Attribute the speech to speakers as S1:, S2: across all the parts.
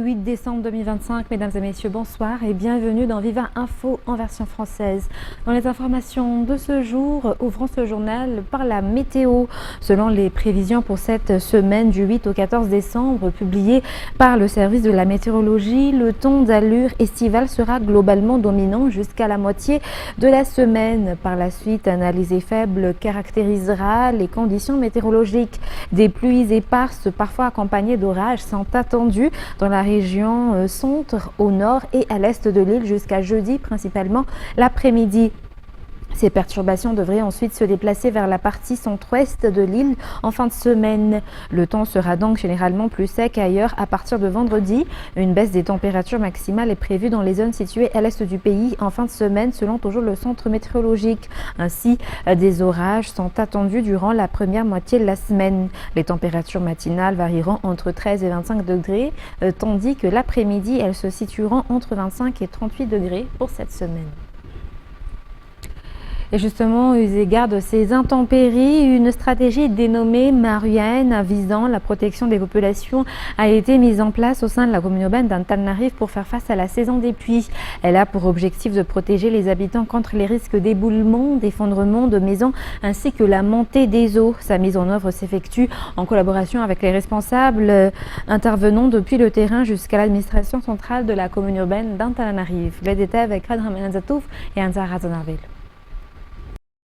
S1: 8 décembre 2025. Mesdames et messieurs, bonsoir et bienvenue dans Viva Info en version française. Dans les informations de ce jour, ouvrons ce journal par la météo. Selon les prévisions pour cette semaine du 8 au 14 décembre publiées par le service de la météorologie, le ton d'allure estivale sera globalement dominant jusqu'à la moitié de la semaine. Par la suite, un alizé faible caractérisera les conditions météorologiques. Des pluies éparses, parfois accompagnées d'orages, sont attendues dans la région centre, au nord et à l'est de l'île jusqu'à jeudi, principalement l'après-midi. Ces perturbations devraient ensuite se déplacer vers la partie centre-ouest de l'île en fin de semaine. Le temps sera donc généralement plus sec ailleurs à partir de vendredi. Une baisse des températures maximales est prévue dans les zones situées à l'est du pays en fin de semaine selon toujours le centre météorologique. Ainsi, des orages sont attendus durant la première moitié de la semaine. Les températures matinales varieront entre 13 et 25 degrés, tandis que l'après-midi, elles se situeront entre 25 et 38 degrés pour cette semaine. Et justement, eu égard de ces intempéries, une stratégie dénommée Marianne visant la protection des populations a été mise en place au sein de la commune urbaine d'Antananarive pour faire face à la saison des pluies. Elle a pour objectif de protéger les habitants contre les risques d'éboulement, d'effondrement de maisons ainsi que la montée des eaux. Sa mise en œuvre s'effectue en collaboration avec les responsables intervenant depuis le terrain jusqu'à l'administration centrale de la commune urbaine d'Antananarive. Les détails avec Radham Zatouf et Anzar Razanarville.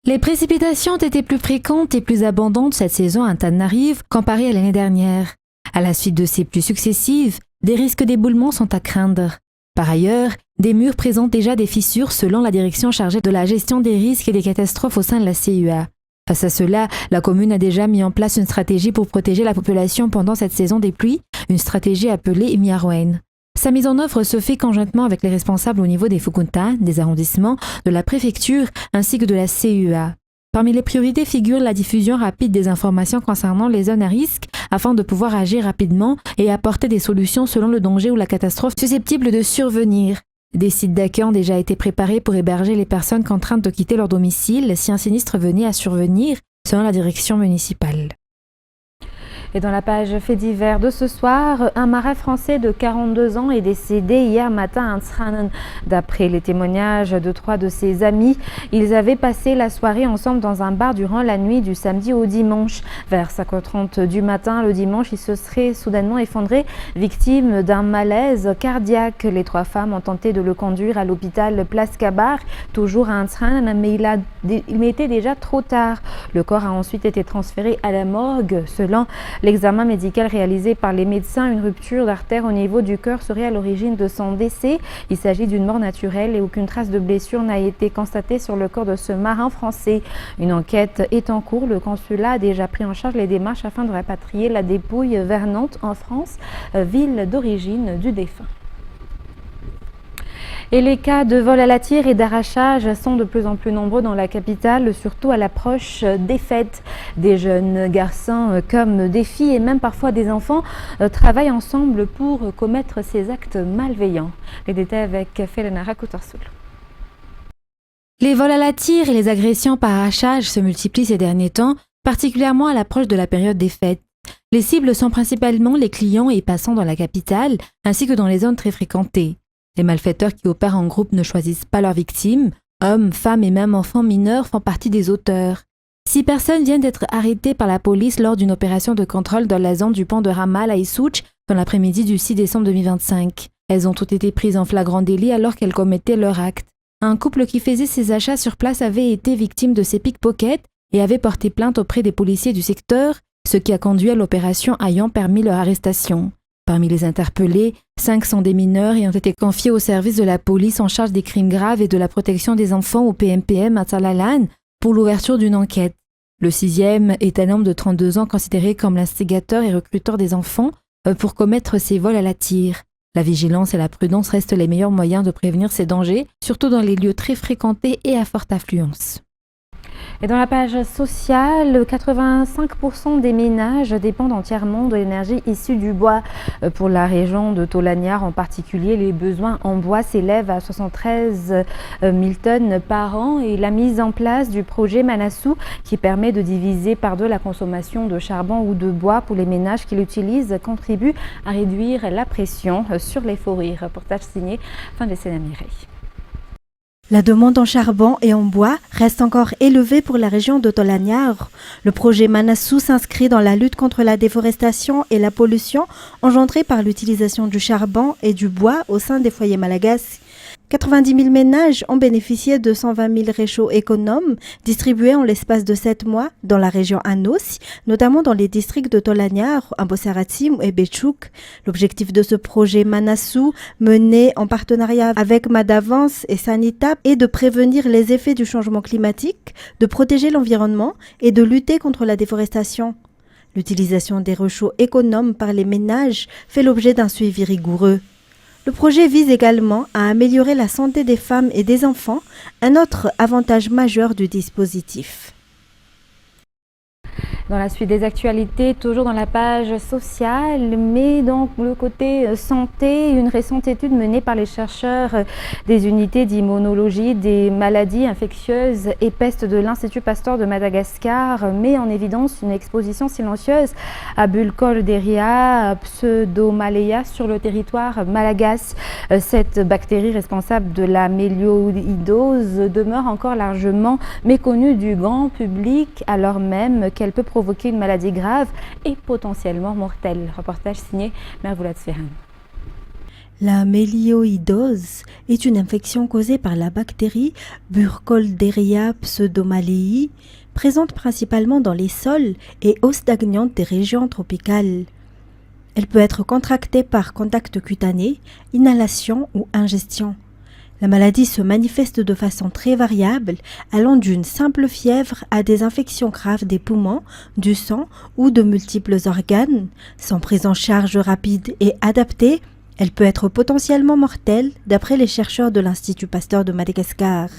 S2: Les précipitations ont été plus fréquentes et plus abondantes cette saison à Antananarive comparée à l'année dernière. À la suite de ces pluies successives, des risques d'éboulement sont à craindre. Par ailleurs, des murs présentent déjà des fissures selon la direction chargée de la gestion des risques et des catastrophes au sein de la CUA. Face à cela, la commune a déjà mis en place une stratégie pour protéger la population pendant cette saison des pluies, une stratégie appelée Miarwen. Sa mise en œuvre se fait conjointement avec les responsables au niveau des Fukunta, des arrondissements, de la préfecture ainsi que de la CUA. Parmi les priorités figure la diffusion rapide des informations concernant les zones à risque afin de pouvoir agir rapidement et apporter des solutions selon le danger ou la catastrophe susceptible de survenir. Des sites d'accueil ont déjà été préparés pour héberger les personnes contraintes de quitter leur domicile si un sinistre venait à survenir, selon la direction municipale.
S1: Et dans la page fait divers de ce soir, un marin français de 42 ans est décédé hier matin à Nsranan. D'après les témoignages de 3 de ses amis, ils avaient passé la soirée ensemble dans un bar durant la nuit du samedi au dimanche. Vers 5h30 du matin, le dimanche, il se serait soudainement effondré, victime d'un malaise cardiaque. Les 3 femmes ont tenté de le conduire à l'hôpital Place Kabar, toujours à Nsranan, mais il était déjà trop tard. Le corps a ensuite été transféré à la morgue. Selon l'examen médical réalisé par les médecins, une rupture d'artère au niveau du cœur serait à l'origine de son décès. Il s'agit d'une mort naturelle et aucune trace de blessure n'a été constatée sur le corps de ce marin français. Une enquête est en cours. Le consulat a déjà pris en charge les démarches afin de rapatrier la dépouille vers Nantes en France, ville d'origine du défunt. Et les cas de vol à la tire et d'arrachage sont de plus en plus nombreux dans la capitale, surtout à l'approche des fêtes. Des jeunes garçons comme des filles et même parfois des enfants travaillent ensemble pour commettre ces actes malveillants. Les détails avec Felena Rakutarsoul.
S2: Les vols à la tire et les agressions par arrachage se multiplient ces derniers temps, particulièrement à l'approche de la période des fêtes. Les cibles sont principalement les clients et passants dans la capitale, ainsi que dans les zones très fréquentées. Les malfaiteurs qui opèrent en groupe ne choisissent pas leurs victimes. Hommes, femmes et même enfants mineurs font partie des auteurs. 6 personnes viennent d'être arrêtées par la police lors d'une opération de contrôle dans la zone du pont de Ramal à Issouch dans l'après-midi du 6 décembre 2025. Elles ont toutes été prises en flagrant délit alors qu'elles commettaient leur acte. Un couple qui faisait ses achats sur place avait été victime de ces pickpockets et avait porté plainte auprès des policiers du secteur, ce qui a conduit à l'opération ayant permis leur arrestation. Parmi les interpellés, 5 sont des mineurs et ont été confiés au service de la police en charge des crimes graves et de la protection des enfants au PMPM à Talalan pour l'ouverture d'une enquête. Le 6e est un homme de 32 ans considéré comme l'instigateur et recruteur des enfants pour commettre ces vols à la tire. La vigilance et la prudence restent les meilleurs moyens de prévenir ces dangers, surtout dans les lieux très fréquentés et à forte affluence.
S1: Et dans la page sociale, 85% des ménages dépendent entièrement de l'énergie issue du bois. Pour la région de Tolagnare en particulier, les besoins en bois s'élèvent à 73 000 tonnes par an et la mise en place du projet Manassou qui permet de diviser par deux la consommation de charbon ou de bois pour les ménages qui l'utilisent contribue à réduire la pression sur les forêts. Reportage signé fin de Sénamiré.
S3: La demande en charbon et en bois reste encore élevée pour la région de Tolagnare. Le projet Manassou s'inscrit dans la lutte contre la déforestation et la pollution engendrée par l'utilisation du charbon et du bois au sein des foyers malagasy. 90 000 ménages ont bénéficié de 120 000 réchauds économes distribués en l'espace de 7 mois dans la région Anossi, notamment dans les districts de Tolagnare, Ambosaratim et Betchouk. L'objectif de ce projet Manassou, mené en partenariat avec Madavance et Sanitap, est de prévenir les effets du changement climatique, de protéger l'environnement et de lutter contre la déforestation. L'utilisation des réchauds économes par les ménages fait l'objet d'un suivi rigoureux. Le projet vise également à améliorer la santé des femmes et des enfants, un autre avantage majeur du dispositif.
S1: Dans la suite des actualités, toujours dans la page sociale, mais dans le côté santé, une récente étude menée par les chercheurs des unités d'immunologie des maladies infectieuses et peste de l'Institut Pasteur de Madagascar met en évidence une exposition silencieuse à Burkholderia pseudomaleia sur le territoire malagasy. Cette bactérie responsable de la mélioïdose demeure encore largement méconnue du grand public, alors même qu'elle peut provoquer une maladie grave et potentiellement mortelle. Reportage signé Mervoulat Sferhan.
S3: La mélioïdose est une infection causée par la bactérie Burkholderia pseudomaleae, présente principalement dans les sols et eaux stagnantes des régions tropicales. Elle peut être contractée par contact cutané, inhalation ou ingestion. La maladie se manifeste de façon très variable, allant d'une simple fièvre à des infections graves des poumons, du sang ou de multiples organes. Sans prise en charge rapide et adaptée, elle peut être potentiellement mortelle, d'après les chercheurs de l'Institut Pasteur de Madagascar.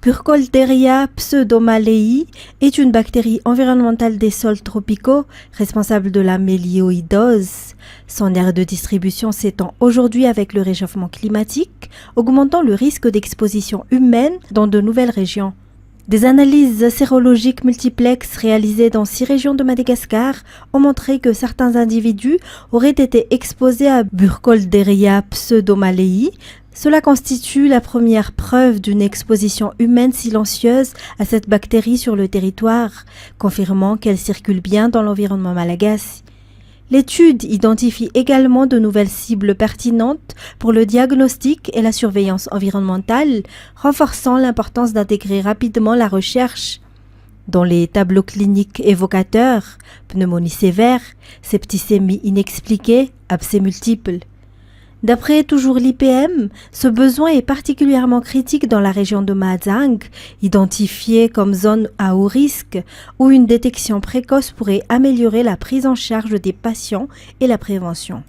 S3: Burkholderia pseudomaleae est une bactérie environnementale des sols tropicaux responsable de la mélioïdose. Son aire de distribution s'étend aujourd'hui avec le réchauffement climatique, augmentant le risque d'exposition humaine dans de nouvelles régions. Des analyses sérologiques multiplexes réalisées dans 6 régions de Madagascar ont montré que certains individus auraient été exposés à Burkholderia pseudomaleae. Cela constitue la première preuve d'une exposition humaine silencieuse à cette bactérie sur le territoire, confirmant qu'elle circule bien dans l'environnement malagasy. L'étude identifie également de nouvelles cibles pertinentes pour le diagnostic et la surveillance environnementale, renforçant l'importance d'intégrer rapidement la recherche. Dans les tableaux cliniques évocateurs, pneumonie sévère, septicémie inexpliquée, abcès multiples. D'après toujours l'IPM, ce besoin est particulièrement critique dans la région de Mahajang, identifiée comme zone à haut risque, où une détection précoce pourrait améliorer la prise en charge des patients et la prévention.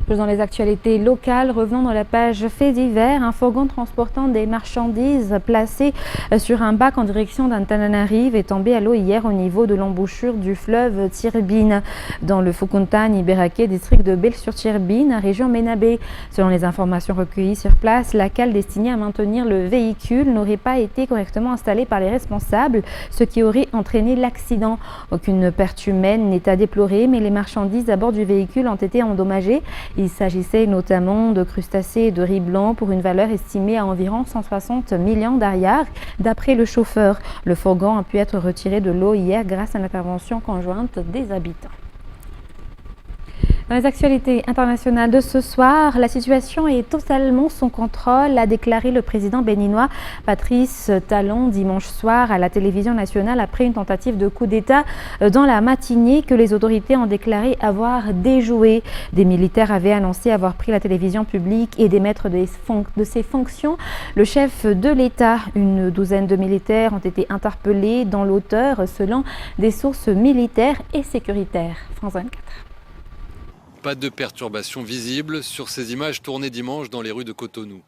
S1: Dans les actualités locales, revenons dans la page faits divers. Un fourgon transportant des marchandises placé sur un bac en direction d'Antananarive est tombé à l'eau hier au niveau de l'embouchure du fleuve Tirbine dans le Fukuntan Iberake, district de Bel-sur-Tirbine, région Ménabé. Selon les informations recueillies sur place, la cale destinée à maintenir le véhicule n'aurait pas été correctement installée par les responsables, ce qui aurait entraîné l'accident. Aucune perte humaine n'est à déplorer, mais les marchandises à bord du véhicule ont été endommagées. Il s'agissait notamment de crustacés et de riz blanc pour une valeur estimée à environ 160 millions d'ariars. D'après le chauffeur, le fourgon a pu être retiré de l'eau hier grâce à l'intervention conjointe des habitants. Dans les actualités internationales de ce soir, la situation est totalement sous contrôle, a déclaré le président béninois Patrice Talon dimanche soir à la télévision nationale après une tentative de coup d'État dans la matinée que les autorités ont déclaré avoir déjoué. Des militaires avaient annoncé avoir pris la télévision publique et démettre de ses fonctions le chef de l'État. Une douzaine de militaires ont été interpellés dans l'auteur selon des sources militaires et sécuritaires. France 24.
S4: Pas de perturbations visibles sur ces images tournées dimanche dans les rues de Cotonou.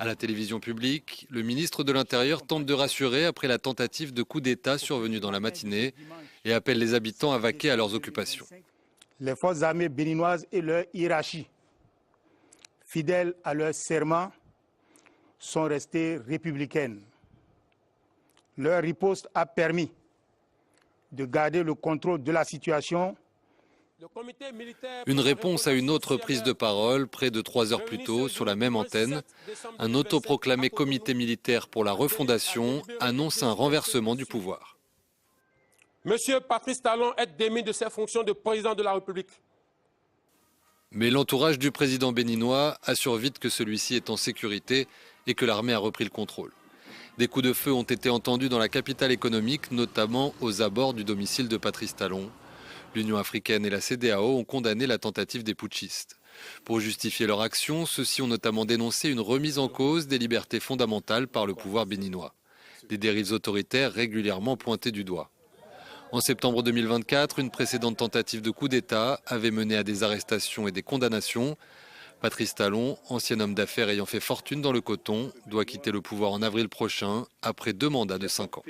S4: À la télévision publique, le ministre de l'Intérieur tente de rassurer après la tentative de coup d'État survenue dans la matinée et appelle les habitants à vaquer à leurs occupations.
S5: Les forces armées béninoises et leur hiérarchie, fidèles à leur serment, sont restées républicaines. Leur riposte a permis de garder le contrôle de la situation.
S4: Une réponse à une autre prise de parole, près de 3 heures plus tôt, sur la même antenne. Un autoproclamé comité militaire pour la refondation annonce un renversement du pouvoir.
S6: Monsieur Patrice Talon est démis de ses fonctions de président de la République.
S4: Mais l'entourage du président béninois assure vite que celui-ci est en sécurité et que l'armée a repris le contrôle. Des coups de feu ont été entendus dans la capitale économique, notamment aux abords du domicile de Patrice Talon. L'Union africaine et la CEDEAO ont condamné la tentative des putschistes. Pour justifier leur action, ceux-ci ont notamment dénoncé une remise en cause des libertés fondamentales par le pouvoir béninois. Des dérives autoritaires régulièrement pointées du doigt. En septembre 2024, une précédente tentative de coup d'État avait mené à des arrestations et des condamnations. Patrice Talon, ancien homme d'affaires ayant fait fortune dans le coton, doit quitter le pouvoir en avril prochain, après 2 mandats de 5 ans.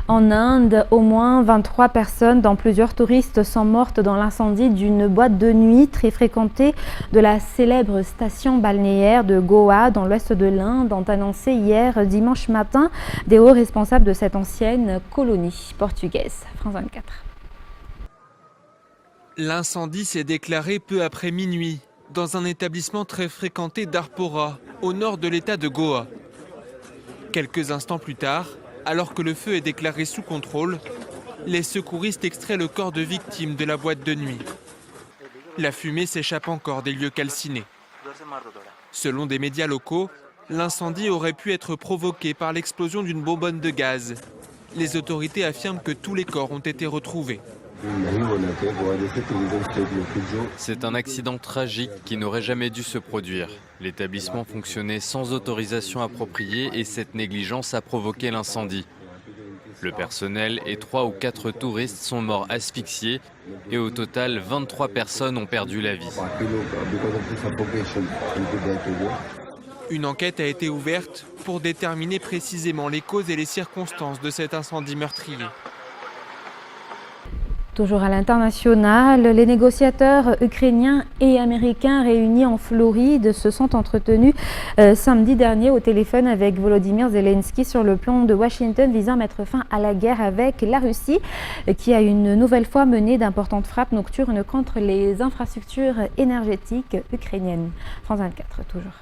S1: En Inde, au moins 23 personnes, dont plusieurs touristes, sont mortes dans l'incendie d'une boîte de nuit très fréquentée de la célèbre station balnéaire de Goa, dans l'ouest de l'Inde, ont annoncé hier dimanche matin des hauts responsables de cette ancienne colonie portugaise. France 24.
S7: L'incendie s'est déclaré peu après minuit, dans un établissement très fréquenté d'Arpora, au nord de l'état de Goa. Quelques instants plus tard, alors que le feu est déclaré sous contrôle, les secouristes extraient le corps de victime de la boîte de nuit. La fumée s'échappe encore des lieux calcinés. Selon des médias locaux, l'incendie aurait pu être provoqué par l'explosion d'une bonbonne de gaz. Les autorités affirment que tous les corps ont été retrouvés.
S8: C'est un accident tragique qui n'aurait jamais dû se produire. L'établissement fonctionnait sans autorisation appropriée et cette négligence a provoqué l'incendie. Le personnel et 3 ou 4 touristes sont morts asphyxiés et au total 23 personnes ont perdu la vie.
S7: Une enquête a été ouverte pour déterminer précisément les causes et les circonstances de cet incendie meurtrier.
S1: Toujours à l'international, les négociateurs ukrainiens et américains réunis en Floride se sont entretenus samedi dernier au téléphone avec Volodymyr Zelensky sur le plan de Washington visant à mettre fin à la guerre avec la Russie qui a une nouvelle fois mené d'importantes frappes nocturnes contre les infrastructures énergétiques ukrainiennes. France 24 toujours.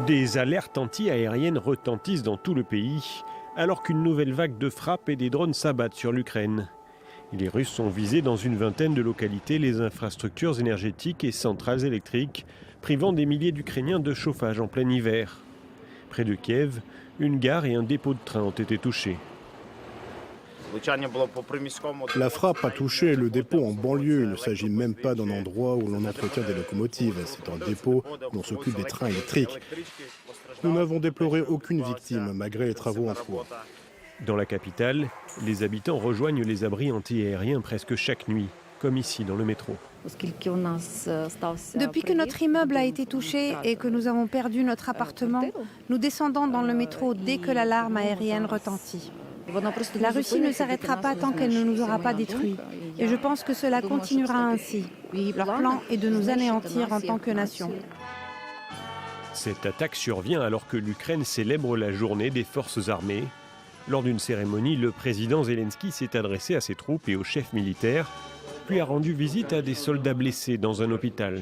S9: Des alertes anti-aériennes retentissent dans tout le pays alors qu'une nouvelle vague de frappes et des drones s'abattent sur l'Ukraine. Les Russes ont visé dans une vingtaine de localités les infrastructures énergétiques et centrales électriques, privant des milliers d'Ukrainiens de chauffage en plein hiver. Près de Kiev, une gare et un dépôt de train ont été touchés.
S10: La frappe a touché le dépôt en banlieue. Il ne s'agit même pas d'un endroit où l'on entretient des locomotives. C'est un dépôt où on s'occupe des trains électriques. Nous n'avons déploré aucune victime, malgré les travaux en cours.
S9: Dans la capitale, les habitants rejoignent les abris anti-aériens presque chaque nuit, comme ici dans le métro.
S11: Depuis que notre immeuble a été touché et que nous avons perdu notre appartement, nous descendons dans le métro dès que l'alarme aérienne retentit. La Russie ne s'arrêtera pas tant qu'elle ne nous aura pas détruits. Et je pense que cela continuera ainsi. Leur plan est de nous anéantir en tant que nation.
S9: Cette attaque survient alors que l'Ukraine célèbre la journée des forces armées. Lors d'une cérémonie, le président Zelensky s'est adressé à ses troupes et aux chefs militaires, puis a rendu visite à des soldats blessés dans un hôpital.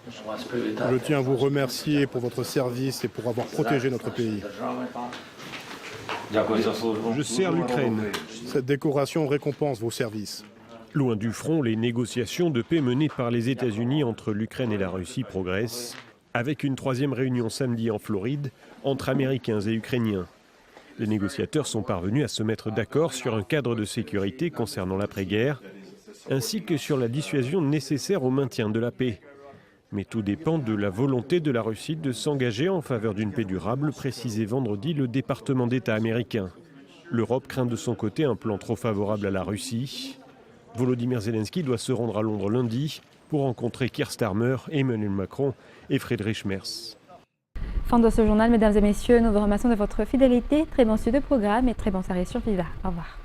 S10: Je tiens à vous remercier pour votre service et pour avoir protégé notre pays.
S9: Je sers l'Ukraine.
S10: Cette décoration récompense vos services.
S9: Loin du front, les négociations de paix menées par les États-Unis entre l'Ukraine et la Russie progressent, avec une 3e réunion samedi en Floride entre Américains et Ukrainiens. Les négociateurs sont parvenus à se mettre d'accord sur un cadre de sécurité concernant l'après-guerre, ainsi que sur la dissuasion nécessaire au maintien de la paix. Mais tout dépend de la volonté de la Russie de s'engager en faveur d'une paix durable, précisé vendredi le département d'État américain. L'Europe craint de son côté un plan trop favorable à la Russie. Volodymyr Zelensky doit se rendre à Londres lundi pour rencontrer Keir Starmer, Emmanuel Macron et Friedrich Merz.
S1: Fin de ce journal, mesdames et messieurs, nous vous remercions de votre fidélité. Très bon suivi de programme et très bonne soirée sur Viva. Au revoir.